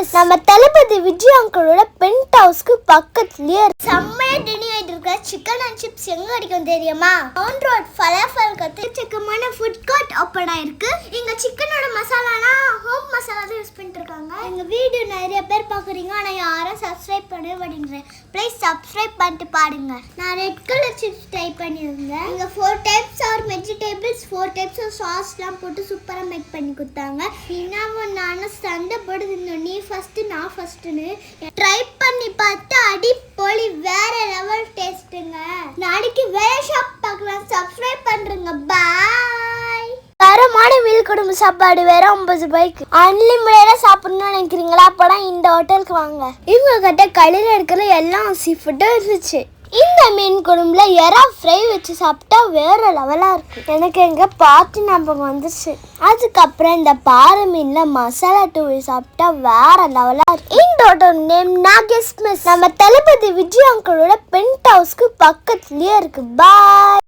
நம்ம தளபதி விஜய் அங்கிளோட பென்ட் ஹவுஸ்க்கு பக்கத்துலயே செம்மையா டினி ஆயிட்டு இருக்க சிக்கன் அண்ட் சிப்ஸ் எங்க கிடைக்கும் தெரியுமா? ஆன் ரோட் ஃபலாஃபல் கத்திரிச்சக்கமான ஃபுட் கோர்ட் ஓபன் ஆயிருக்கு. இங்க சிக்கனோட மசாலானா ஹோம் மசாலா தான் யூஸ் பண்ணிட்டு இருக்காங்க. எங்க வீடியோ நிறைய பேர் பாக்குறீங்க, ஆனா யாரும் சப்ஸ்கிரைப் பண்ணவே மாட்டேங்கிறீங்க. ப்ளீஸ் சப்ஸ்கிரைப் பண்ணிட்டு பாருங்க. நான் ரெட் கலர் சிப்ஸ் ட்ரை பண்ணியிருந்தேன். இங்க 4 types or vegetables 4 types of சாஸ்லாம் போட்டு சூப்பரா மேக் பண்ணி கொடுத்தாங்க. இன்னமும் நானும் சண்டை போடுது, நீ ஃபர்ஸ்ட் நான் ஃபர்ஸ்ட்னு ட்ரை பண்ணி பார்த்து அடி போலி வேற லெவல் டேஸ்ட்டுங்க. நாளைக்கு வேற ஷாப் பார்க்கலாம். சப்ஸ்கிரைப் பண்றேங்க. பாய். தரமான மீல் குடும்ப சாப்பாடு வேற 50 ரூபாய்க்கு அன்லிமிட்டடா சாப்பிடணும்னு நினைக்கிறீங்களா? அப்பதான் இந்த ஹோட்டலுக்கு வாங்க. இவங்க கிட்ட கடையில் இருக்கிற எல்லா சீ ஃபுட்டும் இருந்துச்சு. இந்த மீன் குழம்புல எறா ஃப்ரை வச்சு சாப்பிட்டா வேற லெவலா இருக்கும். எனக்கு எங்க பாட்டி ஞாபகம் வந்துச்சு. அதுக்கப்புறம் இந்த பாறை மீன்ல மசாலா தூவி சாப்பிட்டா வேற லெவலா இருக்கும். இந்த ஹோட்டல் நேம் நாகேஷ் மெஸ் நம்ம தளபதி விஜய் அங்கிளோட பென்ட் ஹவுஸ்க்கு பக்கத்துலயே இருக்கு. பாய்.